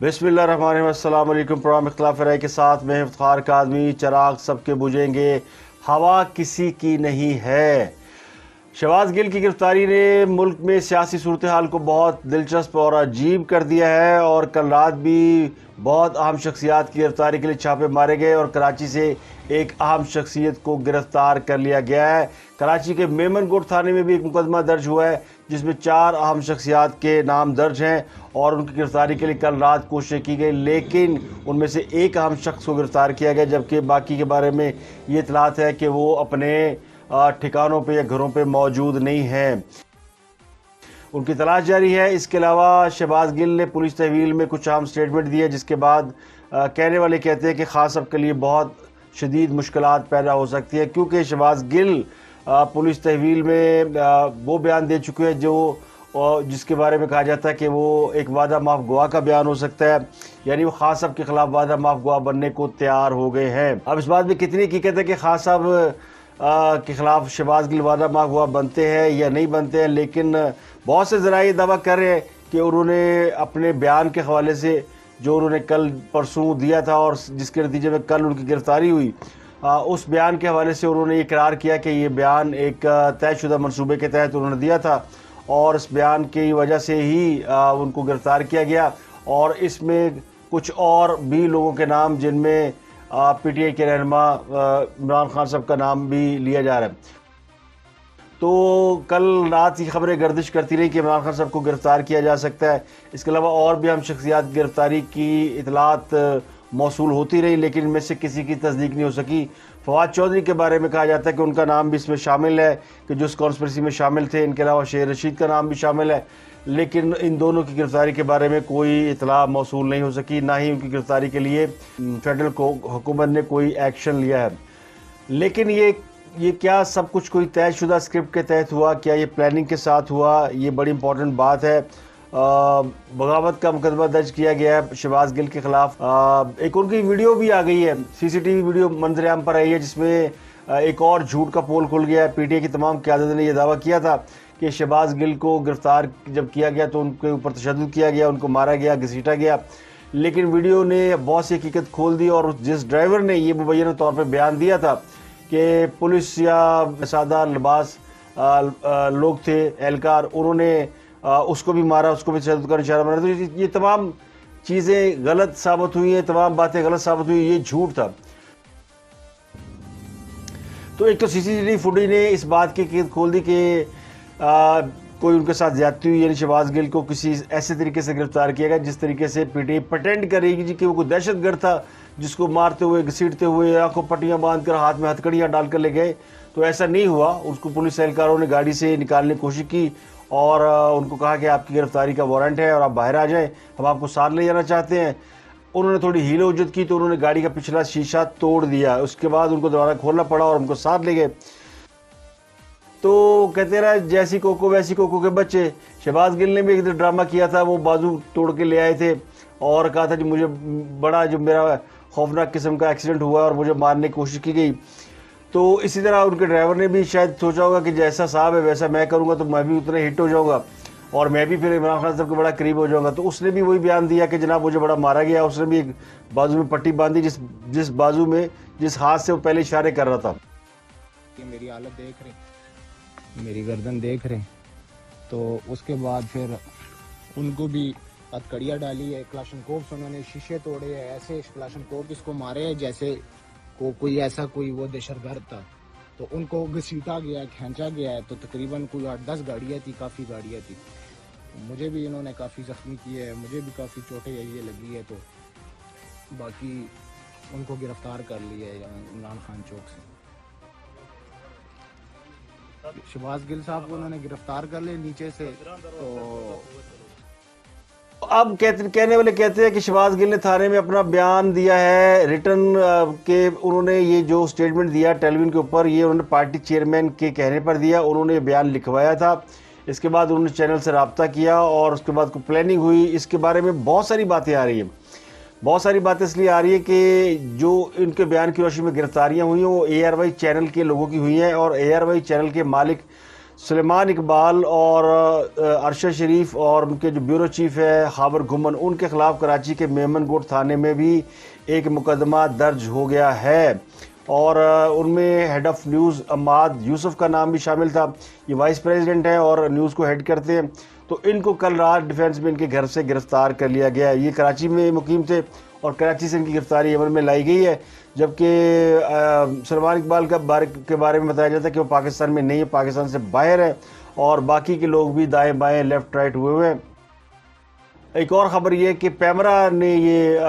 بسم اللہ الرحمن الرحیم۔ السلام علیکم۔ پروگرام اختلاف رائے کے ساتھ میں افتخار کاظمی۔ چراغ سب کے بجھیں گے، ہوا کسی کی نہیں ہے۔ شہباز گل کی گرفتاری نے ملک میں سیاسی صورتحال کو بہت دلچسپ اور عجیب کر دیا ہے، اور کل رات بھی بہت اہم شخصیات کی گرفتاری کے لیے چھاپے مارے گئے اور کراچی سے ایک اہم شخصیت کو گرفتار کر لیا گیا ہے۔ کراچی کے میمن کوٹ تھانے میں بھی ایک مقدمہ درج ہوا ہے جس میں 4 اہم شخصیات کے نام درج ہیں اور ان کی گرفتاری کے لیے کل رات کوششیں کی گئی، لیکن ان میں سے ایک اہم شخص کو گرفتار کیا گیا، جبکہ باقی کے بارے میں یہ اطلاعات ہے کہ وہ اپنے ٹھکانوں پہ یا گھروں پہ موجود نہیں ہیں، ان کی تلاش جاری ہے۔ اس کے علاوہ شہباز گل نے پولیس تحویل میں کچھ اہم سٹیٹمنٹ دیے، جس کے بعد کہنے والے کہتے ہیں کہ خاص اب کے لیے بہت شدید مشکلات پیدا ہو سکتی ہیں، کیونکہ شہباز گل پولیس تحویل میں وہ بیان دے چکے ہیں جس کے بارے میں کہا جاتا ہے کہ وہ ایک وعدہ معاف گواہ کا بیان ہو سکتا ہے، یعنی وہ خان صاحب کے خلاف وعدہ معاف گواہ بننے کو تیار ہو گئے ہیں۔ اب اس بات میں کتنی حقیقت ہے کہ خان صاحب کے خلاف شہباز گل وعدہ معاف گواہ بنتے ہیں یا نہیں بنتے ہیں، لیکن بہت سے ذرائع یہ دعویٰ کر رہے ہیں کہ انہوں نے اپنے بیان کے حوالے سے جو انہوں نے کل پرسوں دیا تھا اور جس کے نتیجے میں کل ان کی گرفتاری ہوئی، اس بیان کے حوالے سے انہوں نے یہ اقرار کیا کہ یہ بیان ایک طے شدہ منصوبے کے تحت انہوں نے دیا تھا اور اس بیان کی وجہ سے ہی ان کو گرفتار کیا گیا، اور اس میں کچھ اور بھی لوگوں کے نام جن میں پی ٹی آئی کے رہنما عمران خان صاحب کا نام بھی لیا جا رہا ہے۔ تو کل رات کی خبریں گردش کرتی رہی کہ عمران خان صاحب کو گرفتار کیا جا سکتا ہے۔ اس کے علاوہ اور بھی ہم شخصیات گرفتاری کی اطلاعات موصول ہوتی رہی، لیکن ان میں سے کسی کی تصدیق نہیں ہو سکی۔ فواد چودھری کے بارے میں کہا جاتا ہے کہ ان کا نام بھی اس میں شامل ہے، کہ جو اس کانسپریسی میں شامل تھے۔ ان کے علاوہ شیر رشید کا نام بھی شامل ہے، لیکن ان دونوں کی گرفتاری کے بارے میں کوئی اطلاع موصول نہیں ہو سکی، نہ ہی ان کی گرفتاری کے لیے فیڈرل حکومت نے کوئی ایکشن لیا ہے۔ لیکن یہ کیا سب کچھ کوئی طے شدہ اسکرپٹ کے تحت ہوا؟ کیا یہ پلاننگ کے ساتھ ہوا؟ یہ بڑی امپورٹنٹ بات ہے۔ بغاوت کا مقدمہ درج کیا گیا ہے شہباز گل کے خلاف۔ ایک ان کی ویڈیو بھی آ گئی ہے، سی سی ٹی وی ویڈیو منظر عام پر آئی ہے، جس میں ایک اور جھوٹ کا پول کھل گیا ہے۔ پی ٹی آئی کی تمام قیادت نے یہ دعویٰ کیا تھا کہ شہباز گل کو گرفتار جب کیا گیا تو ان کے اوپر تشدد کیا گیا، ان کو مارا گیا، گھسیٹا گیا، لیکن ویڈیو نے بہت سی حقیقت کھول دی، اور جس ڈرائیور نے یہ مبینہ طور پہ بیان دیا تھا کہ پولیس یا سادہ لباس لوگ تھے اہلکار، انہوں نے اس کو بھی مارا، اس کو بھی تشدد کا نشانہ بنا، تو یہ تمام چیزیں غلط ثابت ہوئی ہیں، تمام باتیں غلط ثابت ہوئی، یہ جھوٹ تھا۔ تو ایک تو سی سی ٹی وی فوٹیج نے اس بات کی حقیقت کھول دی کہ کوئی ان کے ساتھ زیادتی ہوئی، یعنی شہباز گل کو کسی ایسے طریقے سے گرفتار کیا گیا جس طریقے سے پی ٹی آئی پٹینڈ کرے گی کہ وہ کوئی دہشت گرد تھا جس کو مارتے ہوئے، گھسیٹتے ہوئے، آنکھوں پٹیاں باندھ کر ہاتھ میں ہتھکڑیاں ڈال کر لے گئے۔ تو ایسا نہیں ہوا، اس کو پولیس اہلکاروں نے گاڑی سے نکالنے کی کوشش کی اور ان کو کہا کہ آپ کی گرفتاری کا وارنٹ ہے اور آپ باہر آ جائیں، ہم آپ کو ساتھ لے جانا چاہتے ہیں۔ انہوں نے تھوڑی ہیل و حجت کی تو انہوں نے گاڑی کا پچھلا شیشہ توڑ دیا، اس کے بعد ان کو دوبارہ کھولنا پڑا اور ان کو ساتھ لے گئے۔ تو کہتے رہے جیسی کوکو ویسی کوکو کے بچے۔ شہباز گل نے بھی ایک ڈرامہ کیا تھا، وہ بازو توڑ کے لے آئے تھے اور کہا تھا کہ مجھے جو میرا خوفناک قسم کا ایکسیڈنٹ ہوا اور مجھے مارنے کی کوشش کی گئی۔ تو اسی طرح ان کے ڈرائیور نے بھی شاید سوچا ہوگا کہ جیسا صاحب ہے ویسا میں کروں گا تو میں بھی اتنے ہٹ ہو جاؤں گا اور میں بھی پھر عمران خان صاحب کے بڑا قریب ہو جاؤں گا۔ تو اس نے بھی وہی بیان دیا کہ جناب مجھے بڑا مارا گیا، اس نے بھی ایک بازو میں پٹی باندھی جس بازو میں جس ہاتھ سے وہ پہلے اشارے کر رہا تھا۔ میری حالت دیکھ رہے، میری گردن دیکھ رہے، تو اس کے بعد پھر ان کو بھی ہتھکڑیاں ڈالی ہے، کلاشن کوف انہوں نے شیشے توڑے ہیں، ایسے کلاشن کوف اس کو مارے ہیں جیسے کوئی ایسا کوئی وہ دہشت گرد تھا۔ تو ان کو گھسیٹا گیا، کھینچا گیا ہے، تو تقریباً کوئی 8-10 گاڑیاں تھی، کافی گاڑیاں تھی۔ مجھے بھی انہوں نے کافی زخمی کیے ہیں، مجھے بھی کافی چوٹیں یہ لگی ہے، تو باقی ان کو گرفتار کر لیا ہے عمران خان چوک سے۔ شہباز گل صاحب کو انہوں نے گرفتار کر لیا نیچے سے۔ تو اب کہنے والے کہتے ہیں کہ شہباز گل نے تھانے میں اپنا بیان دیا ہے ریٹن کہ انہوں نے یہ جو سٹیٹمنٹ دیا ٹیلی ویژن کے اوپر، یہ انہوں نے پارٹی چیئرمین کے کہنے پر دیا، انہوں نے یہ بیان لکھوایا تھا۔ اس کے بعد انہوں نے چینل سے رابطہ کیا اور اس کے بعد کوئی پلاننگ ہوئی۔ اس کے بارے میں بہت ساری باتیں آ رہی ہیں، بہت ساری باتیں اس لیے آ رہی ہے کہ جو ان کے بیان کی روشنی میں گرفتاریاں ہوئی ہیں وہ اے آر وائی چینل کے لوگوں کی ہوئی ہیں، اور اے آر وائی چینل کے مالک سلیمان اقبال اور ارشد شریف اور ان کے جو بیورو چیف ہے خاور گھمن، ان کے خلاف کراچی کے میمن کوٹ تھانے میں بھی ایک مقدمہ درج ہو گیا ہے، اور ان میں ہیڈ آف نیوز عماد یوسف کا نام بھی شامل تھا۔ یہ وائس پریزیڈنٹ ہیں اور نیوز کو ہیڈ کرتے ہیں۔ تو ان کو کل رات ڈیفینس میں ان کے گھر سے گرفتار کر لیا گیا ہے۔ یہ کراچی میں مقیم تھے اور کراچی سے ان کی گرفتاری عمل میں لائی گئی ہے، جبکہ سلمان اقبال کے بارے میں بتایا جاتا ہے کہ وہ پاکستان میں نہیں ہے، پاکستان سے باہر ہے، اور باقی کے لوگ بھی دائیں بائیں لیفٹ رائٹ ہوئے ہیں۔ ایک اور خبر یہ ہے کہ پیمرا نے یہ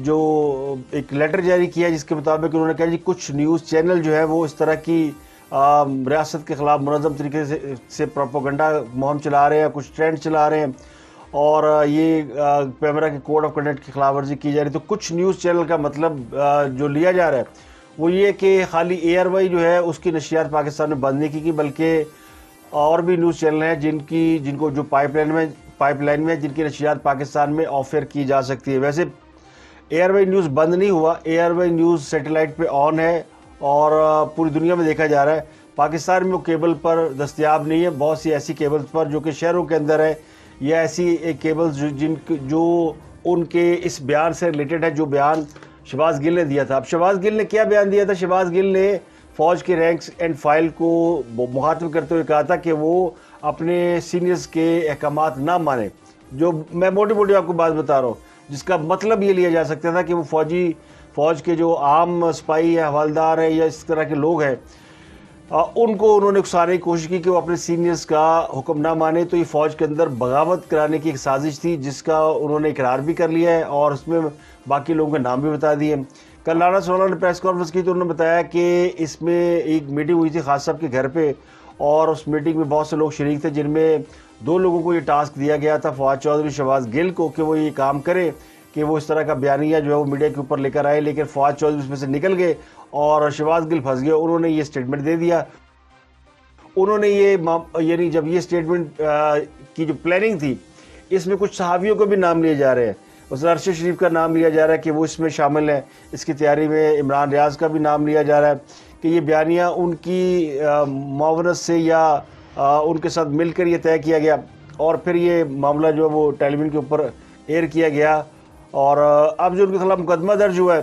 جو ایک لیٹر جاری کیا جس کے مطابق انہوں نے کہا جی کچھ نیوز چینل جو ہے وہ اس طرح کی ریاست کے خلاف منظم طریقے سے پروپیگنڈا مہم چلا رہے ہیں، کچھ ٹرینڈ چلا رہے ہیں، اور یہ پیمرا کے کوڈ آف کنڈکٹ کی خلاف ورزی کی جا رہی ہے۔ تو کچھ نیوز چینل کا مطلب جو لیا جا رہا ہے وہ یہ کہ خالی اے آر وائی جو ہے اس کی نشریات پاکستان میں بند نہیں کی گئی، بلکہ اور بھی نیوز چینل ہیں جن کو جو پائپ لائن میں جن کی نشریات پاکستان میں آفر کی جا سکتی ہے۔ ویسے اے آر وائی نیوز بند نہیں ہوا، اے آر وائی نیوز سیٹلائٹ پہ آن ہے اور پوری دنیا میں دیکھا جا رہا ہے۔ پاکستان میں وہ کیبل پر دستیاب نہیں ہے، بہت سی ایسی کیبلز پر جو کہ شہروں کے اندر ہے، یا ایسی کیبلز جو ان کے اس بیان سے ریلیٹڈ ہے جو بیان شہباز گل نے دیا تھا۔ اب شہباز گل نے کیا بیان دیا تھا؟ شہباز گل نے فوج کے رینکس اینڈ فائل کو مخاطب کرتے ہوئے کہا تھا کہ وہ اپنے سینئرز کے احکامات نہ مانیں، جو میں موٹی آپ کو بات بتا رہا ہوں، جس کا مطلب یہ لیا جا سکتا تھا کہ وہ فوج کے جو عام سپاہی ہیں، حوالدار ہیں، یا اس طرح کے لوگ ہیں، ان کو انہوں نے اکسانے کی کوشش کی کہ وہ اپنے سینئرز کا حکم نہ مانے۔ تو یہ فوج کے اندر بغاوت کرانے کی ایک سازش تھی جس کا انہوں نے اقرار بھی کر لیا ہے، اور اس میں باقی لوگوں کے نام بھی بتا دیے۔ کل رانا سونا نے پریس کانفرنس کی تو انہوں نے بتایا کہ اس میں ایک میٹنگ ہوئی تھی خاص صاحب کے گھر پہ، اور اس میٹنگ میں بہت سے لوگ شریک تھے، جن میں 2 لوگوں کو یہ ٹاسک دیا گیا تھا، فواد چودھری، شہباز گل کو، کہ وہ یہ کام کرے کہ وہ اس طرح کا بیانیہ جو ہے وہ میڈیا کے اوپر لے کر آئے، لیکن فواد چودھری اس میں سے نکل گئے اور شہباز گل پھنس گئے۔ انہوں نے یہ اسٹیٹمنٹ دے دیا۔ انہوں نے یعنی جب یہ اسٹیٹمنٹ کی جو پلاننگ تھی، اس میں کچھ صحافیوں کو بھی نام لیے جا رہے ہیں، مثلا ارشد شریف کا نام لیا جا رہا ہے کہ وہ اس میں شامل ہے، اس کی تیاری میں عمران ریاض کا بھی نام لیا جا رہا ہے کہ یہ بیانیہ ان کی معاونت سے یا ان کے ساتھ مل کر یہ طے کیا گیا، اور پھر یہ معاملہ جو ہے وہ ٹیلی ویژن کے اوپر ایئر کیا گیا۔ اور اب جو ان کے خلاف مقدمہ درج ہوا ہے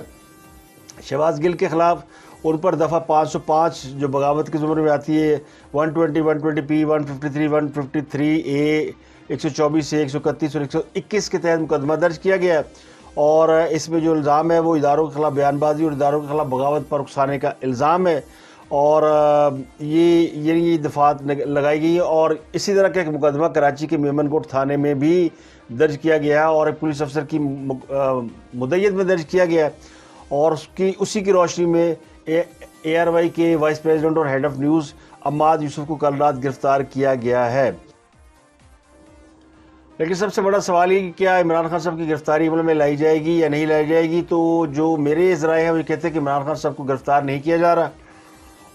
شہباز گل کے خلاف، ان پر دفعہ 505 جو بغاوت کے زمرے میں آتی ہے، 120 120 P 153 153 A 124 A 131 اور 121 کے تحت مقدمہ درج کیا گیا ہے، اور اس میں جو الزام ہے وہ اداروں کے خلاف بیان بازی اور اداروں کے خلاف بغاوت پر اکسانے کا الزام ہے، اور یہ دفعات لگائی گئی ہیں۔ اور اسی طرح کا ایک مقدمہ کراچی کے میمن کوٹ تھانے میں بھی درج کیا گیا ہے، اور ایک پولیس افسر کی مدعیت میں درج کیا گیا ہے، اور اسی کی روشنی میں اے آر وائی کے وائس پریزیڈنٹ اور ہیڈ آف نیوز عماد یوسف کو کل رات گرفتار کیا گیا ہے۔ لیکن سب سے بڑا سوال یہ کہ کیا عمران خان صاحب کی گرفتاری عمل میں لائی جائے گی یا نہیں لائی جائے گی؟ تو جو میرے ذرائع ہیں وہ کہتے ہیں کہ عمران خان صاحب کو گرفتار نہیں کیا جا رہا،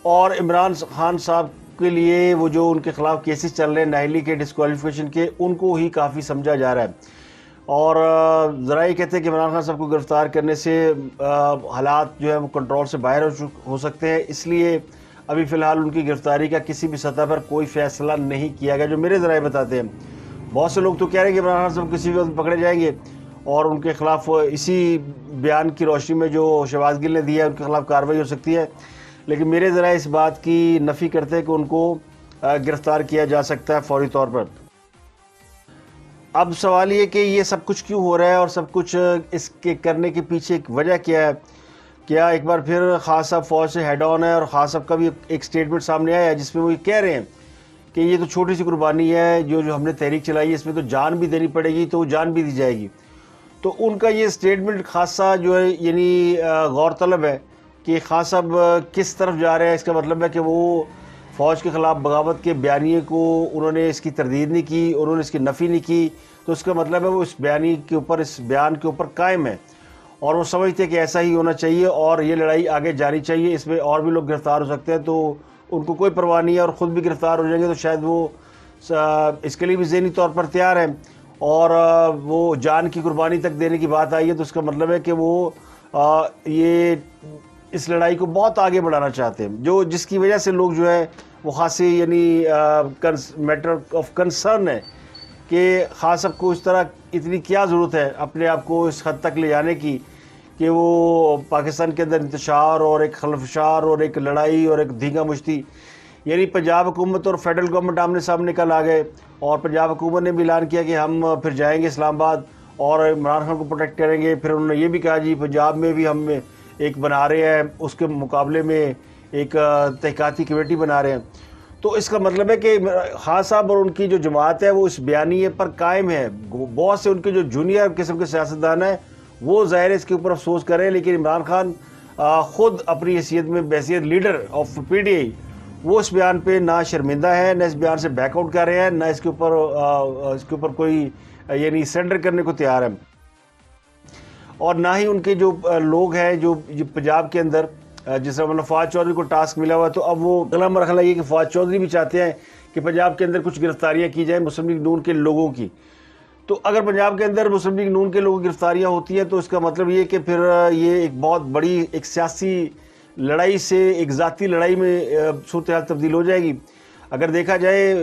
اور عمران خان صاحب کے لیے وہ جو ان کے خلاف کیسز چل رہے ہیں نااہلی کے، ڈسکوالیفیکیشن کے، ان کو ہی کافی سمجھا جا رہا ہے، اور ذرائع کہتے ہیں کہ عمران خان صاحب کو گرفتار کرنے سے حالات جو ہے وہ کنٹرول سے باہر ہو سکتے ہیں، اس لیے ابھی فی الحال ان کی گرفتاری کا کسی بھی سطح پر کوئی فیصلہ نہیں کیا گیا، جو میرے ذرائع بتاتے ہیں۔ بہت سے لوگ تو کہہ رہے ہیں کہ عمران خان صاحب کسی بھی وقت پکڑے جائیں گے، اور ان کے خلاف اسی بیان کی روشنی میں جو شہباز گل نے دیا ہے ان کے خلاف کارروائی ہو سکتی ہے، لیکن میرے ذرائع اس بات کی نفی کرتے ہیں کہ ان کو گرفتار کیا جا سکتا ہے فوری طور پر۔ اب سوال یہ کہ یہ سب کچھ کیوں ہو رہا ہے، اور سب کچھ اس کے کرنے کے پیچھے ایک وجہ کیا ہے؟ کیا ایک بار پھر خاص صاحب فوج سے ہیڈ آن ہے، اور خاص صاحب کا بھی ایک سٹیٹمنٹ سامنے آیا ہے جس میں وہ یہ کہہ رہے ہیں کہ یہ تو چھوٹی سی قربانی ہے، جو ہم نے تحریک چلائی ہے اس میں تو جان بھی دینی پڑے گی، تو جان بھی دی جائے گی۔ تو ان کا یہ سٹیٹمنٹ خاصا جو ہے یعنی غور طلب ہے کہ خاص صاحب کس طرف جا رہے ہیں۔ اس کا مطلب ہے کہ وہ فوج کے خلاف بغاوت کے بیانیے کو انہوں نے اس کی تردید نہیں کی، انہوں نے اس کی نفی نہیں کی، تو اس کا مطلب ہے وہ اس بیانی کے اوپر، اس بیان کے اوپر قائم ہے، اور وہ سمجھتے ہیں کہ ایسا ہی ہونا چاہیے اور یہ لڑائی آگے جاری چاہیے، اس میں اور بھی لوگ گرفتار ہو سکتے ہیں، تو ان کو کوئی پرواہ نہیں ہے، اور خود بھی گرفتار ہو جائیں گے تو شاید وہ اس کے لیے بھی ذہنی طور پر تیار ہیں، اور وہ جان کی قربانی تک دینے کی بات آئی ہے، تو اس کا مطلب ہے کہ وہ یہ اس لڑائی کو بہت آگے بڑھانا چاہتے ہیں، جس کی وجہ سے لوگ جو ہے وہ خاصی یعنی میٹر آف کنسرن ہے کہ خاص صاحب کو اس طرح اتنی کیا ضرورت ہے اپنے آپ کو اس حد تک لے جانے کی کہ وہ پاکستان کے اندر انتشار اور ایک خلفشار اور ایک لڑائی اور ایک دھینگا مشتی. یعنی پنجاب حکومت اور فیڈرل گورنمنٹ آمنے سامنے کل آ گئے اور پنجاب حکومت نے بھی اعلان کیا کہ ہم پھر جائیں گے اسلام آباد اور عمران خان کو پروٹیکٹ کریں گے. پھر انہوں نے یہ بھی کہا جی پنجاب میں بھی ہم ایک بنا رہے ہیں، اس کے مقابلے میں ایک تحقیقاتی کمیٹی بنا رہے ہیں. تو اس کا مطلب ہے کہ خان صاحب اور ان کی جو جماعت ہے وہ اس بیانیے پر قائم ہے. بہت سے ان کے جو جونیئر قسم کے سیاستدان ہیں وہ ظاہر اس کے اوپر افسوس کر رہے ہیں، لیکن عمران خان خود اپنی حیثیت میں بحیثیت leader of P T I وہ اس بیان پہ نہ شرمندہ ہے، نہ اس بیان سے بیک آؤٹ کر رہے ہیں، نہ اس کے اوپر کوئی یعنی سرنڈر کرنے کو تیار ہے. اور نہ ہی ان کے جو لوگ ہیں جو پنجاب کے اندر جس طرح مطلب فواد چودھری کو ٹاسک ملا ہوا، تو اب وہ اگلا مرحلہ یہ کہ فواد چودھری بھی چاہتے ہیں کہ پنجاب کے اندر کچھ گرفتاریاں کی جائیں مسلم لیگ نون کے لوگوں کی. تو اگر پنجاب کے اندر مسلم لیگ نون کے لوگوں کی گرفتاریاں ہوتی ہیں تو اس کا مطلب یہ کہ پھر یہ ایک بہت بڑی ایک سیاسی لڑائی سے ایک ذاتی لڑائی میں صورتحال تبدیل ہو جائے گی. اگر دیکھا جائے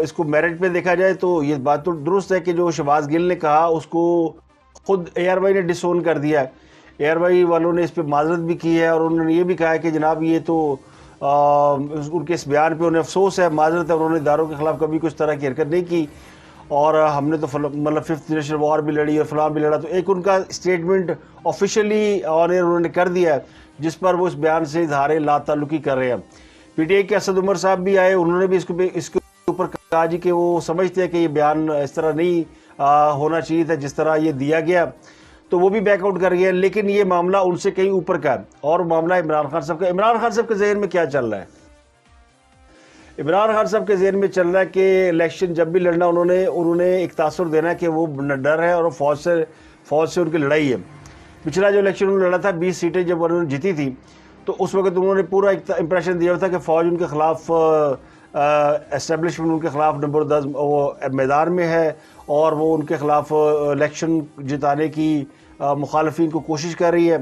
اس کو میرٹ پہ دیکھا جائے تو یہ بات تو درست ہے کہ جو شہباز گل نے کہا اس کو خود اے آر وائی نے ڈس اون کر دیا ہے. اے آر وائی والوں نے اس پہ معذرت بھی کی ہے اور انہوں نے یہ بھی کہا ہے کہ جناب یہ تو ان کے اس بیان پہ انہیں افسوس ہے، معذرت ہے، انہوں نے اداروں کے خلاف کبھی کچھ طرح کی حرکت نہیں کی اور ہم نے تو مطلب 5th جنریشن وار بھی لڑی اور فلاں بھی لڑا. تو ایک ان کا اسٹیٹمنٹ آفیشلی آن ایئر انہوں نے کر دیا ہے جس پر وہ اس بیان سے اظہار لا تعلقی کر رہے ہیں. پی ٹی آئی کے اسد عمر صاحب بھی آئے، انہوں نے بھی اس کے اوپر کہا جی کہ وہ سمجھتے ہیں کہ یہ بیان اس طرح نہیں ہونا چاہیے تھا جس طرح یہ دیا گیا، تو وہ بھی بیک آؤٹ کر گیا. لیکن یہ معاملہ ان سے کہیں اوپر کا ہے اور معاملہ عمران خان صاحب کا. عمران خان صاحب کے ذہن میں کیا چل رہا ہے؟ عمران خان صاحب کے ذہن میں چل رہا ہے کہ الیکشن جب بھی لڑنا انہوں نے ایک تاثر دینا ہے کہ وہ ڈر ہے اور فوج سے ان کی لڑائی ہے. پچھلا جو الیکشن انہوں نے لڑا تھا 20 سیٹیں جب انہوں نے جیتی تھی تو اس وقت انہوں نے پورا ایک امپریشن دیا تھا کہ فوج ان کے خلاف اسٹیبلشمنٹ ان کے خلاف نمبر 10 وہ میدان میں ہے اور وہ ان کے خلاف الیکشن جتانے کی مخالفین کو کوشش کر رہی ہے.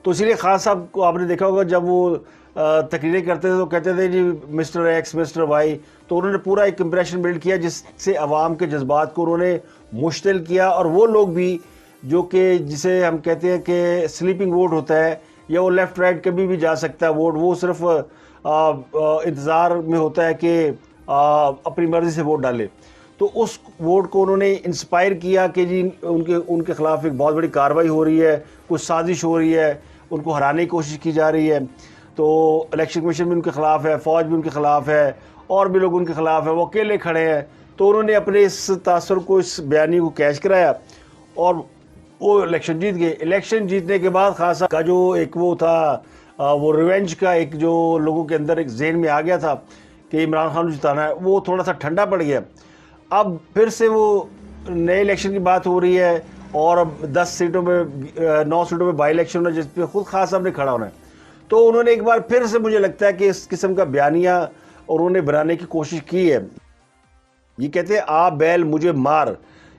تو اسی لیے خان صاحب کو آپ نے دیکھا ہوگا جب وہ تقریریں کرتے تھے تو کہتے تھے جی مسٹر ایکس مسٹر وائی، تو انہوں نے پورا ایک امپریشن بلڈ کیا جس سے عوام کے جذبات کو انہوں نے مشتعل کیا. اور وہ لوگ بھی جو کہ جسے ہم کہتے ہیں کہ سلیپنگ ووٹ ہوتا ہے یا وہ لیفٹ رائٹ کبھی بھی جا سکتا ہے ووٹ، وہ صرف انتظار میں ہوتا ہے کہ اپنی مرضی سے ووٹ ڈالے. تو اس ووٹ کو انہوں نے انسپائر کیا کہ جی ان کے خلاف ایک بہت بڑی کارروائی ہو رہی ہے، کچھ سازش ہو رہی ہے، ان کو ہرانے کی کوشش کی جا رہی ہے. تو الیکشن کمیشن بھی ان کے خلاف ہے، فوج بھی ان کے خلاف ہے اور بھی لوگ ان کے خلاف ہیں، وہ اکیلے کھڑے ہیں. تو انہوں نے اپنے اس تاثر کو اس بیانی کو کیچ کرایا اور وہ الیکشن جیت گئے. الیکشن جیتنے کے بعد خان صاحب کا جو ایک وہ تھا وہ ریونج کا ایک جو لوگوں کے اندر ایک ذہن میں آ گیا تھا کہ عمران خان کو جتانا ہے، وہ تھوڑا سا ٹھنڈا پڑ گیا. اب پھر سے وہ نئے الیکشن کی بات ہو رہی ہے اور اب 9 سیٹوں میں بائی الیکشن ہونا جس پہ خود خان صاحب نے کھڑا ہونا ہے. تو انہوں نے ایک بار پھر سے مجھے لگتا ہے کہ اس قسم کا بیانیہ انہوں نے بنانے کی کوشش کی ہے. یہ کہتے ہیں آ بیل مجھے مار،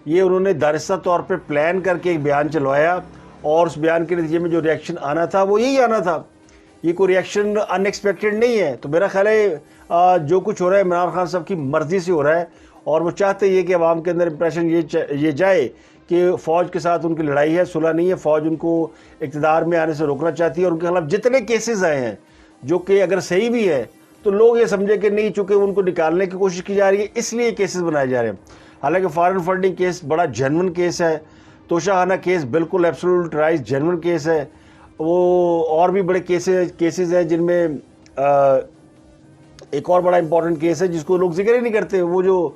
یہ انہوں نے دانستہ طور پہ پلان کر کے ایک بیان چلوایا اور اس بیان کے نتیجے میں جو ریاکشن آنا تھا وہ یہی آنا تھا. یہ کوئی ریاکشن ان ایکسپیکٹڈ نہیں ہے. تو میرا خیال ہے جو کچھ ہو رہا ہے عمران خان صاحب کی مرضی سے ہو رہا ہے اور وہ چاہتے یہ کہ عوام کے اندر امپریشن یہ جائے کہ فوج کے ساتھ ان کی لڑائی ہے، صلح نہیں ہے، فوج ان کو اقتدار میں آنے سے روکنا چاہتی ہے. اور ان کے خلاف جتنے کیسز آئے ہیں جو کہ اگر صحیح بھی ہے تو لوگ یہ سمجھے کہ نہیں، چونکہ ان کو نکالنے کی کوشش کی جا رہی ہے اس لیے کیسز بنائے جا رہے ہیں. حالانکہ فارن فنڈنگ کیس بڑا جینون کیس ہے، توشہ خانہ کیس بالکل ایبسولوٹ رائٹ جینون کیس ہے. وہ اور بھی بڑے کیسز ہیں جن میں ایک اور بڑا امپورٹنٹ کیس ہے جس کو لوگ ذکر ہی نہیں کرتے، وہ جو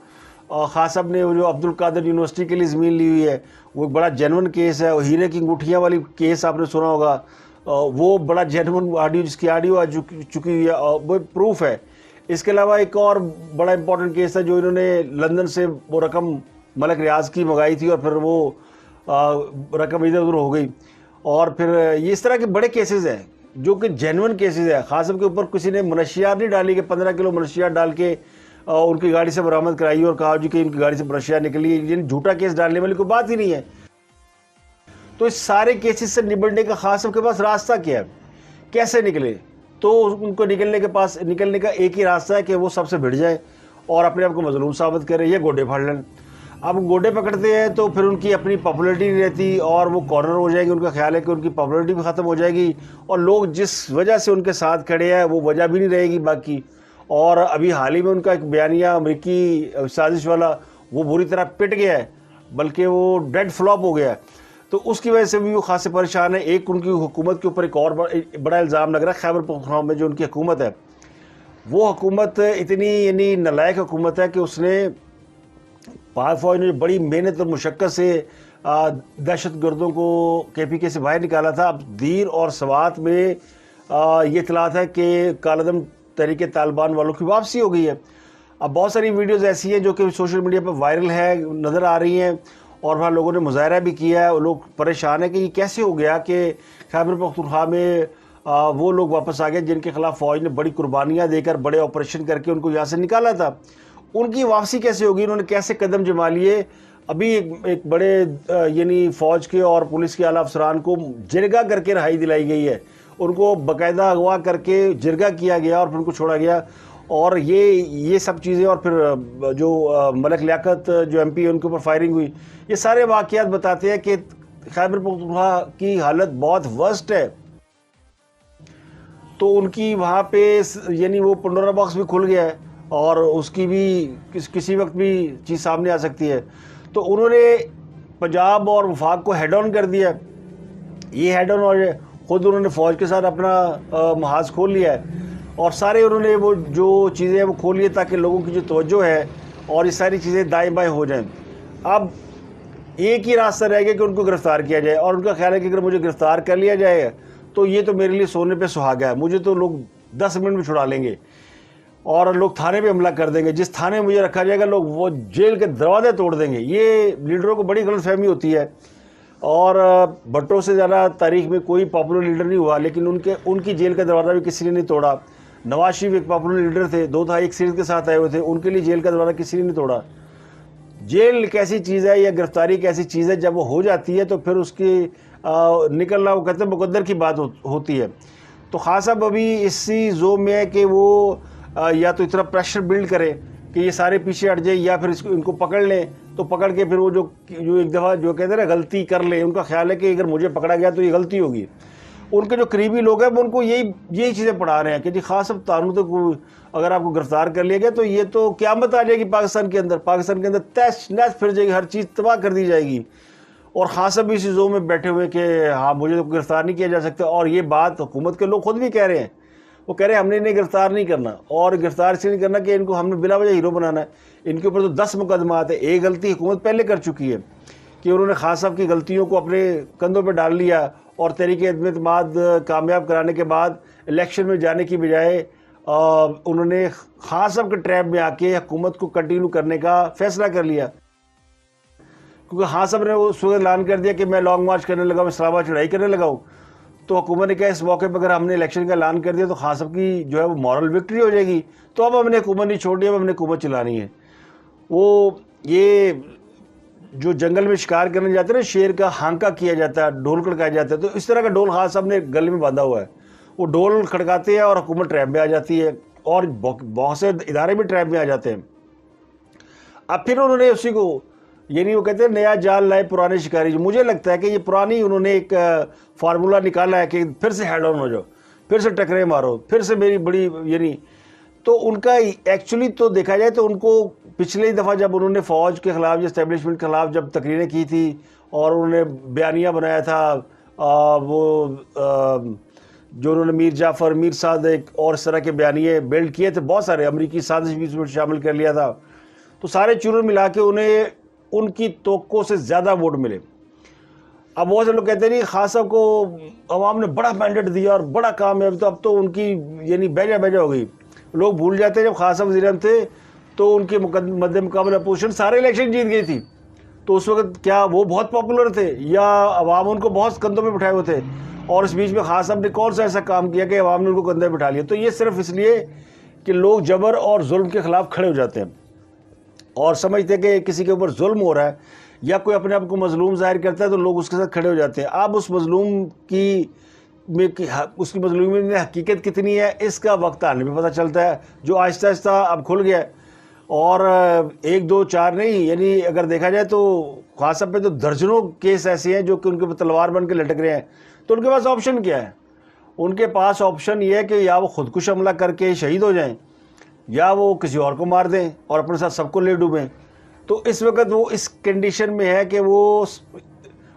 خان صاحب نے وہ جو عبد القادر یونیورسٹی کے لیے زمین لی ہوئی ہے، وہ ایک بڑا جینون کیس ہے. ہیرے کی انگوٹھیاں والی کیس آپ نے سنا ہوگا، وہ بڑا جینون آڈیو جس کی آڈیو آ چکی ہوئی ہے، وہ پروف ہے. اس کے علاوہ ایک اور بڑا امپورٹنٹ کیس ہے جو انہوں نے لندن سے وہ رقم ملک ریاض کی منگائی تھی اور پھر وہ رقم ادھر ادھر ہو گئی. اور پھر یہ اس طرح کے بڑے کیسز ہیں جو کہ جینون کیسز ہیں. خان صاحب کے اوپر کسی نے منشیات نہیں ڈالی کہ 15 کلو منشیات ڈال کے ان کی گاڑی سے برآمد کرائی اور کہا جی کہ ان کی گاڑی سے منشیات نکلی. یہ جھوٹا کیس ڈالنے والی کوئی بات ہی نہیں ہے. تو اس سارے کیسز سے نبٹنے کا خاص صاحب کے پاس راستہ کیا ہے, کیسے نکلے؟ تو ان کو نکلنے کا ایک ہی راستہ ہے کہ وہ سب سے بھڑ جائیں اور اپنے آپ کو مظلوم ثابت کریں یا گوڈے پھاڑ لیں. اب گوڈے پکڑتے ہیں تو پھر ان کی اپنی پاپولرٹی نہیں رہتی اور وہ کارنر ہو جائیں گے. ان کا خیال ہے کہ ان کی پاپولرٹی بھی ختم ہو جائے گی اور لوگ جس وجہ سے ان کے ساتھ کھڑے ہیں وہ وجہ بھی نہیں رہے گی باقی. اور ابھی حال ہی میں ان کا ایک بیانیہ امریکی سازش والا وہ بری طرح پٹ گیا ہے, بلکہ وہ ڈیڈ فلاپ ہو گیا ہے. تو اس کی وجہ سے بھی وہ خاصے پریشان ہے. ایک ان کی حکومت کے اوپر ایک اور بڑا الزام لگ رہا ہے, خیبر پختونخوا میں جو ان کی حکومت ہے وہ حکومت اتنی نالائق حکومت ہے کہ اس نے پاک فوج نے بڑی محنت اور مشقت سے دہشت گردوں کو KPK سے باہر نکالا تھا. اب دیر اور سوات میں یہ اطلاعات ہے کہ کالعدم تحریک طالبان والوں کی واپسی ہو گئی ہے. اب بہت ساری ویڈیوز ایسی ہیں جو کہ سوشل میڈیا پر وائرل ہے, نظر آ رہی ہیں اور وہاں لوگوں نے مظاہرہ بھی کیا ہے. لوگ پریشان ہیں کہ یہ کیسے ہو گیا کہ خیبر پختونخوا میں وہ لوگ واپس آ گئے جن کے خلاف فوج نے بڑی قربانیاں دے کر بڑے آپریشن کر کے ان کو یہاں سے نکالا تھا. ان کی واپسی کیسے ہوگی, انہوں نے کیسے قدم جما لیے؟ ابھی ایک بڑے یعنی فوج کے اور پولیس کے اعلیٰ افسران کو جرگہ کر کے رہائی دلائی گئی ہے. ان کو باقاعدہ اغوا کر کے جرگہ کیا گیا اور پھر ان کو چھوڑا گیا. اور یہ سب چیزیں, اور پھر جو ملک لیاقت جو MP ہے ان کے اوپر فائرنگ ہوئی, یہ سارے واقعات بتاتے ہیں کہ خیبر پختونخوا کی حالت بہت ورسٹ ہے. تو ان کی وہاں پہ یعنی وہ پنڈورا باکس بھی کھل گیا ہے اور اس کی بھی کسی وقت بھی چیز سامنے آ سکتی ہے. تو انہوں نے پنجاب اور وفاق کو ہیڈ آن کر دیا. یہ ہیڈ آن اور خود انہوں نے فوج کے ساتھ اپنا محاذ کھول لیا ہے اور سارے انہوں نے وہ جو چیزیں ہیں وہ کھول لیے تاکہ لوگوں کی جو توجہ ہے اور یہ ساری چیزیں دائیں بائیں ہو جائیں. اب ایک ہی راستہ رہ گیا کہ ان کو گرفتار کیا جائے, اور ان کا خیال ہے کہ اگر مجھے گرفتار کر لیا جائے تو یہ تو میرے لیے سونے پہ سہاگا ہے, مجھے تو لوگ 10 منٹ میں چھڑا لیں گے اور لوگ تھانے پہ حملہ کر دیں گے. جس تھانے میں مجھے رکھا جائے گا لوگ وہ جیل کے دروازے توڑ دیں گے. یہ لیڈروں کو بڑی غلط فہمی ہوتی ہے. اور بھٹو سے زیادہ تاریخ میں کوئی پاپولر لیڈر نہیں ہوا, لیکن ان کی جیل کا دروازہ بھی کسی نے نہیں توڑا. نواز شریف ایک پاپولر لیڈر تھے, 2 تہائی اکثریت کے ساتھ آئے ہوئے تھے, ان کے لیے جیل کا دروازہ کسی نے نہیں توڑا. جیل ایک ایسی چیز ہے یا گرفتاری ایک ایسی چیز ہے, جب وہ ہو جاتی ہے تو پھر اس کی نکلنا وہ کہتے ہیں مقدر کی بات ہوتی ہے. تو خان صاحب ابھی اسی زوم میں ہے کہ وہ یا تو اتنا پریشر بلڈ کرے کہ یہ سارے پیچھے ہٹ جائیں, یا پھر ان کو پکڑ لیں. تو پکڑ کے پھر وہ جو ایک دفعہ جو کہتے ہیں نا غلطی کر لیں, ان کا خیال ہے کہ اگر مجھے پکڑا گیا تو یہ غلطی ہوگی. ان کے جو قریبی لوگ ہیں وہ ان کو یہی چیزیں پڑھا رہے ہیں کہ جی خاص صاحب تانوں تو اگر آپ کو گرفتار کر لیا گیا تو یہ تو قیامت آ جائے گی پاکستان کے اندر تیش نیس پھر جائے گی, ہر چیز تباہ کر دی جائے گی. اور خان صاحب بھی اسی زوم میں بیٹھے ہوئے کہ ہاں مجھے تو گرفتار نہیں کیا جا سکتا. اور یہ بات حکومت کے لوگ خود بھی کہہ رہے ہیں, وہ کہہ رہے ہیں ہم نے انہیں گرفتار نہیں کرنا, اور گرفتار اس لیے نہیں کرنا کہ ان کو ہم نے بلا وجہ ہیرو بنانا ہے. ان کے اوپر تو 10 مقدمات ہیں. ایک غلطی حکومت پہلے کر چکی ہے کہ انہوں نے خان صاحب کی غلطیوں کو اپنے کندھوں پہ ڈال لیا, اور تحریک عدم اعتماد کامیاب کرانے کے بعد الیکشن میں جانے کی بجائے انہوں نے خان صاحب کے ٹریپ میں آ کے حکومت کو کنٹینیو کرنے کا فیصلہ کر لیا. کیونکہ خان صاحب نے اس وقت اعلان کر دیا کہ میں لانگ مارچ کرنے لگا ہوں, اسلام آباد چڑھائی کرنے لگا ہوں. تو حکومت نے کہا اس موقع پہ اگر ہم نے الیکشن کا اعلان کر دیا تو خان صاحب کی جو ہے وہ مورل وکٹری ہو جائے گی, تو اب ہم نے حکومت نہیں چھوڑنی, اب ہم نے حکومت چلانی ہے. وہ یہ جو جنگل میں شکار کرنے جاتے ہیں نا, شیر کا ہانکا کیا جاتا ہے, ڈھول کھڑکایا جاتا ہے, تو اس طرح کا ڈھول خان صاحب نے گلے میں باندھا ہوا ہے. وہ ڈھول کھڑکاتے ہیں اور حکومت ٹریپ میں آ جاتی ہے, اور بہت سے ادارے بھی ٹریپ میں آ جاتے ہیں. اب پھر انہوں نے اسی کو یعنی وہ کہتے ہیں نیا جال لائے پرانے شکاری. جو مجھے لگتا ہے کہ یہ پرانی انہوں نے ایک فارمولا نکالا ہے کہ پھر سے ہیڈ آن ہو جاؤ, پھر سے ٹکرے مارو, پھر سے میری بڑی یعنی. تو ان کا ایکچولی تو دیکھا جائے تو ان کو پچھلی دفعہ جب انہوں نے فوج کے خلاف یا اسٹیبلشمنٹ کے خلاف جب تقریریں کی تھی اور انہوں نے بیانیہ بنایا تھا, وہ جو انہوں نے میر جعفر, میر صادق اور اس طرح کے بیانیے بلڈ کیے تھے, بہت سارے امریکی سازش بھی اس میں شامل کر لیا تھا, تو سارے چوروں ملا کے انہیں ان کی توقع سے زیادہ ووٹ ملے. اب بہت سے لوگ کہتے ہیں نہیں خان صاحب کو عوام نے بڑا مینڈیٹ دیا اور بڑا کام ہے, تو اب تو ان کی یعنی بیجا ہو گئی. لوگ بھول جاتے ہیں جب خان صاحب وزیر اعظم تھے تو ان کے مد مقابل اپوزیشن سارے الیکشن جیت گئی تھی, تو اس وقت کیا وہ بہت پاپولر تھے یا عوام ان کو بہت کندھوں پہ بٹھائے ہوئے تھے؟ اور اس بیچ میں خان صاحب نے کون سا ایسا کام کیا کہ عوام نے ان کو کندھے بٹھا لیا؟ تو یہ صرف اس لیے کہ لوگ جبر اور ظلم کے خلاف کھڑے ہو جاتے ہیں اور سمجھتے ہیں کہ کسی کے اوپر ظلم ہو رہا ہے یا کوئی اپنے آپ کو مظلوم ظاہر کرتا ہے تو لوگ اس کے ساتھ کھڑے ہو جاتے ہیں. اب اس مظلوم کی اس کی مظلومی میں حقیقت کتنی ہے اس کا وقت آنے پہ پتہ چلتا ہے, جو آہستہ آہستہ اب کھل گیا ہے. اور 1 2 4 نہیں, یعنی اگر دیکھا جائے تو خاص طور پہ تو درجنوں کیس ایسے ہیں جو کہ ان کے تلوار بن کے لٹک رہے ہیں. تو ان کے پاس آپشن کیا ہے؟ ان کے پاس آپشن یہ ہے کہ یا وہ خودکش حملہ کر کے شہید ہو جائیں, یا وہ کسی اور کو مار دیں اور اپنے ساتھ سب کو لے ڈوبیں. تو اس وقت وہ اس کنڈیشن میں ہے کہ وہ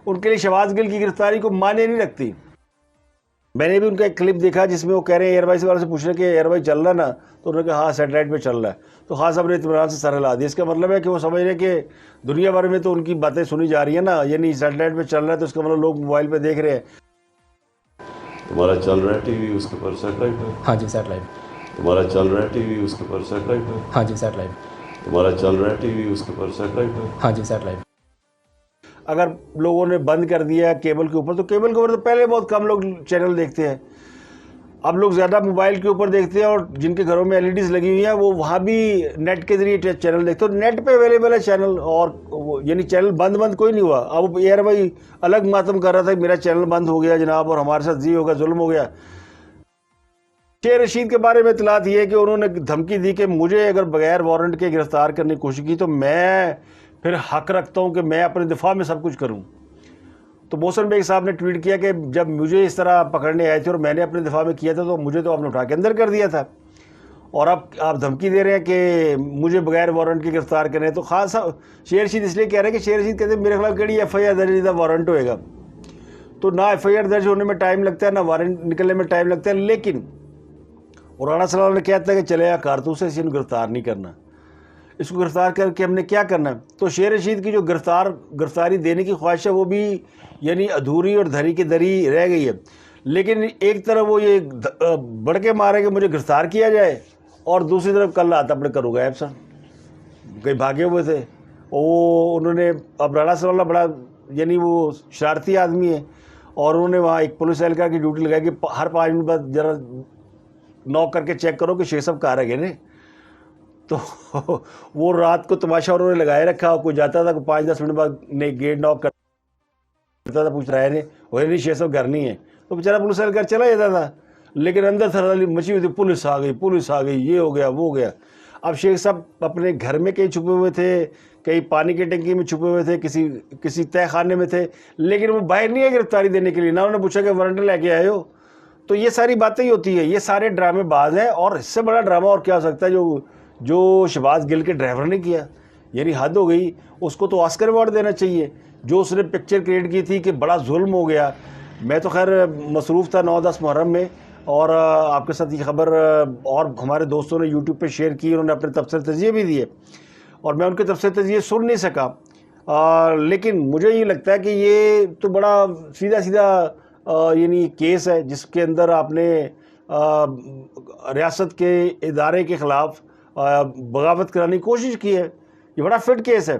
ان کے لیے شہباز گل کی گرفتاری کو مانے نہیں رکھتی. میں نے بھی ان کا ایک کلپ دیکھا جس میں وہ کہہ رہے ہیں ایئر بھائی سے پوچھ رہے ہیں کہ ایئر بھائی چل رہا ہے نا, تو انہوں نے کہا ہاں سیٹلائٹ پہ چل رہا ہے. تو خاص صاحب نے اطمینان سے سر ہلا دیا. اس کا مطلب ہے کہ وہ سمجھ رہے ہیں کہ دنیا بھر میں تو ان کی باتیں سنی جا رہی ہیں نا, یعنی سیٹلائٹ پہ چل رہا ہے تو اس کا مطلب لوگ موبائل پہ دیکھ رہے ہیں. تمہارا چل رہا ہے ٹی وی اس کے اوپر سیٹلائٹ ہے؟ ہاں جی سیٹلائٹ. تمہارا چل رہا ہے ٹی وی اس کے اوپر سیٹلائٹ ہے؟ ہاں جی سیٹلائٹ. تمہارا چل رہا ہے ٹی وی اس کے اوپر سیٹلائٹ ہے؟ ہاں جی سیٹلائٹ. اگر لوگوں نے بند کر دیا کیبل کے اوپر, تو کیبل کے اوپر تو پہلے بہت کم لوگ چینل دیکھتے ہیں. اب لوگ زیادہ موبائل کے اوپر دیکھتے ہیں, اور جن کے گھروں میں LEDs لگی ہوئی ہیں وہ وہاں بھی نیٹ کے ذریعے چینل دیکھتے ہیں. نیٹ پہ اویلیبل ہے چینل, اور یعنی چینل بند کوئی نہیں ہوا. اب ایئر بھائی الگ ماتم کر رہا تھا کہ میرا چینل بند ہو گیا جناب, اور ہمارے ساتھ ہو گیا, ظلم ہو گیا. شیر رشید کے بارے میں اطلاعات یہ ہے کہ انہوں نے دھمکی دی کہ مجھے اگر بغیر وارنٹ کے گرفتار کرنے کی کوشش کی تو میں پھر حق رکھتا ہوں کہ میں اپنے دفاع میں سب کچھ کروں. تو محسن بیگ صاحب نے ٹویٹ کیا کہ جب مجھے اس طرح پکڑنے آئے تھے اور میں نے اپنے دفاع میں کیا تھا تو مجھے تو آپ نے اٹھا کے اندر کر دیا تھا, اور اب آپ دھمکی دے رہے ہیں کہ مجھے بغیر وارنٹ کے گرفتار کریں. تو خاص شیر رشید اس لیے کہہ رہے ہیں کہ شیر رشید کہتے ہیں میرے خلاف کیڑی FIR درج ہوتا وارنٹ ہوئے گا. تو نہ FIR درج ہونے میں ٹائم لگتا ہے, نہ وارنٹ نکلنے میں ٹائم لگتا ہے. لیکن رانا صلی اللہ علیہ نے کہتا ہے کہ چلے کارتوس سے اسے گرفتار نہیں کرنا, اس کو گرفتار کر کے ہم نے کیا کرنا ہے. تو شیر رشید کی جو گرفتاری دینے کی خواہش ہے وہ بھی یعنی ادھوری اور دھری کی دری رہ گئی ہے. لیکن ایک طرف وہ یہ بڑھ کے مارے کہ مجھے گرفتار کیا جائے, اور دوسری طرف کل رات اپنے کرو غائب سن کہیں بھاگے ہوئے تھے. وہ انہوں نے اب رانا صلی اللہ بڑا یعنی وہ شرارتی آدمی ہے, اور انہوں نے وہاں ایک پولیس اہلکار کی ڈیوٹی لگائی کہ ہر 5 منٹ بعد ذرا نوک کر کے چیک کرو کہ شیخ صاحب کہاں رہ گئے نے. تو وہ رات کو تماشا انہوں نے لگائے رکھا, کوئی جاتا تھا 5-10 منٹ بعد گیٹ نوک کرتا تھا, پوچھ رہا ہے نہیں شیخ صاحب گھر نہیں ہے. تو بیچارہ پولیس اہلکار چلا جاتا تھا, لیکن اندر تھردلی مچی ہوئی تھی, پولیس آ گئی, یہ ہو گیا وہ ہو گیا. اب شیخ صاحب اپنے گھر میں کہیں چھپے ہوئے تھے, کہیں پانی کی ٹنکی میں چھپے ہوئے تھے, کسی تہ خانے میں تھے, لیکن وہ باہر نہیں ہے گرفتاری دینے کے لیے. نہ انہوں نے پوچھا کہ وارنٹ لے کے آئے ہو. تو یہ ساری باتیں ہی ہوتی ہیں, یہ سارے ڈرامے باز ہیں. اور اس سے بڑا ڈرامہ اور کیا ہو سکتا ہے جو شہباز گل کے ڈرائیور نے کیا. یعنی حد ہو گئی, اس کو تو آسکر ایوارڈ دینا چاہیے. جو اس نے پکچر کریٹ کی تھی کہ بڑا ظلم ہو گیا. میں تو خیر مصروف تھا 9-10 محرم میں, اور آپ کے ساتھ یہ خبر اور ہمارے دوستوں نے یوٹیوب پہ شیئر کی, انہوں نے اپنے تبصرے تجزیے بھی دیے, اور میں ان کے تبصرے تجزیے سن نہیں سکا. لیکن مجھے یہ لگتا ہے کہ یہ تو بڑا سیدھا یعنی کیس ہے جس کے اندر آپ نے ریاست کے ادارے کے خلاف بغاوت کرانے کی کوشش کی ہے. یہ بڑا فٹ کیس ہے,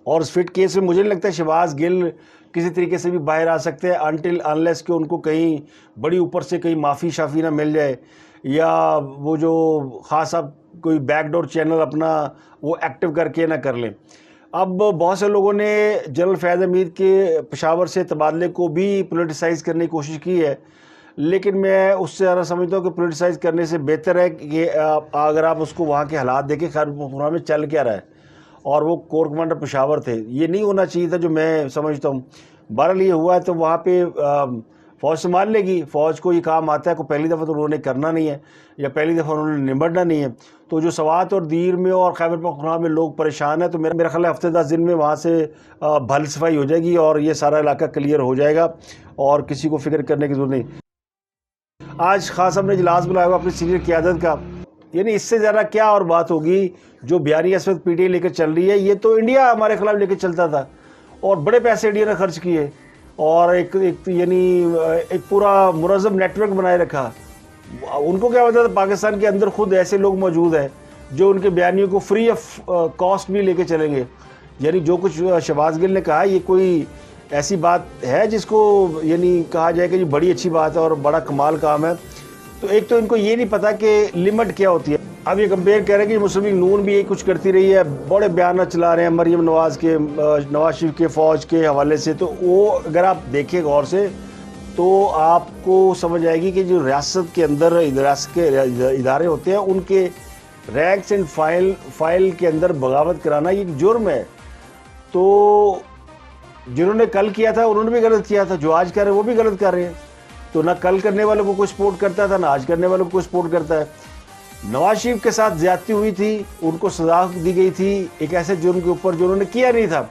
اور اس فٹ کیس میں مجھے نہیں لگتا ہے شہباز گل کسی طریقے سے بھی باہر آ سکتے ہیں انٹل انلیس کہ ان کو کہیں بڑی اوپر سے کہیں معافی شافی نہ مل جائے, یا وہ جو خاص اب کوئی بیک ڈور چینل اپنا وہ ایکٹیو کر کے نہ کر لیں. اب بہت سے لوگوں نے جنرل فیض حمید کے پشاور سے تبادلے کو بھی پولیٹیسائز کرنے کی کوشش کی ہے, لیکن میں اس سے زیادہ سمجھتا ہوں کہ پولیٹیسائز کرنے سے بہتر ہے کہ اگر آپ اس کو وہاں کے حالات دیکھیں خیر پورا میں چل کیا رہا ہے, اور وہ کور کمانڈر پشاور تھے. یہ نہیں ہونا چاہیے تھا جو میں سمجھتا ہوں. بہرحال یہ ہوا ہے تو وہاں پہ فوج سنبھال لے گی. فوج کو یہ کام آتا ہے, کو پہلی دفعہ تو انہوں نے کرنا نہیں ہے, یا پہلی دفعہ انہوں نے نمٹنا نہیں ہے. تو جو سوات اور دیر میں اور خیبر پختونخوا میں لوگ پریشان ہیں, تو میرا خیال ہے ہفتے 10 دن میں وہاں سے بھل صفائی ہو جائے گی, اور یہ سارا علاقہ کلیئر ہو جائے گا, اور کسی کو فکر کرنے کی ضرورت نہیں. آج خاص صاحب نے اجلاس بلایا ہوا اپنی سینئر قیادت کا, یعنی اس سے زیادہ کیا اور بات ہوگی. جو بہاری اس وقت PTI لے کر چل رہی ہے, یہ تو انڈیا ہمارے خلاف لے کے چلتا تھا, اور بڑے پیسے انڈیا نے خرچ کیے, اور ایک یعنی ایک پورا منظم نیٹ ورک بنائے رکھا. ان کو کیا پتا تھا پاکستان کے اندر خود ایسے لوگ موجود ہیں جو ان کے بیانیوں کو فری آف کاسٹ بھی لے کے چلیں گے. یعنی جو کچھ شہباز گل نے کہا, یہ کوئی ایسی بات ہے جس کو یعنی کہا جائے کہ یہ بڑی اچھی بات ہے اور بڑا کمال کام ہے. تو ایک تو ان کو یہ نہیں پتا کہ لمٹ کیا ہوتی ہے. اب یہ کمپیئر کر رہے ہیں کہ مسلم لیگ نون بھی یہ کچھ کرتی رہی ہے, بڑے بیانات چلا رہے ہیں مریم نواز کے, نواز شریف کے فوج کے حوالے سے. تو وہ اگر آپ دیکھیں غور سے تو آپ کو سمجھ آئے گی کہ جو ریاست کے اندر ریاست کے ادارے ہوتے ہیں ان کے رینکس اینڈ فائل کے اندر بغاوت کرانا یہ ایک جرم ہے. تو جنہوں نے کل کیا تھا انہوں نے بھی غلط کیا تھا, جو آج کر رہے ہیں وہ بھی غلط کر رہے ہیں. تو نہ کل کرنے والوں کو کوئی سپورٹ کرتا تھا, نہ آج کرنے والوں کو کوئی سپورٹ کرتا ہے. نواز شریف کے ساتھ زیادتی ہوئی تھی, ان کو سزا دی گئی تھی ایک ایسے جرم کے اوپر جو انہوں نے کیا نہیں تھا,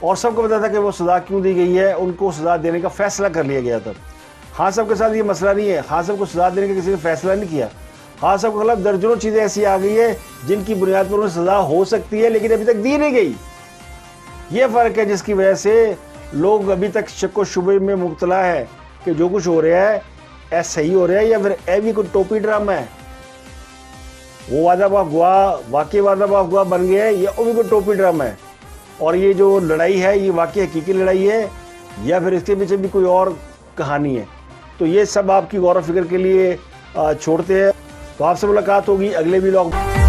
اور سب کو پتا تھا کہ وہ سزا کیوں دی گئی ہے, ان کو سزا دینے کا فیصلہ کر لیا گیا تھا. خان صاحب کے ساتھ یہ مسئلہ نہیں ہے, خان صاحب کو سزا دینے کا کسی نے فیصلہ نہیں کیا. خان صاحب کے خلاف درجنوں چیزیں ایسی آ گئی ہے جن کی بنیاد پر انہیں سزا ہو سکتی ہے لیکن ابھی تک دی نہیں گئی. یہ فرق ہے جس کی وجہ سے لوگ ابھی تک شک و شبے میں مبتلا ہے کہ جو کچھ ہو رہا ہے ایسا صحیح ہو رہا ہے یا پھر اے بھی کوئی ٹوپی ڈرامہ ہے. وہ وعدہ پاک گواہ واقعی وعدہ پاک گواہ بن گیا ہے یا وہ بھی کوئی ٹوپی ڈرامہ ہے, اور یہ جو لڑائی ہے یہ واقعی حقیقی لڑائی ہے یا پھر اس کے پیچھے بھی کوئی اور کہانی ہے. تو یہ سب آپ کی غور و فکر کے لیے چھوڑتے ہیں. تو آپ سے ملاقات ہوگی اگلے ویلاگ میں.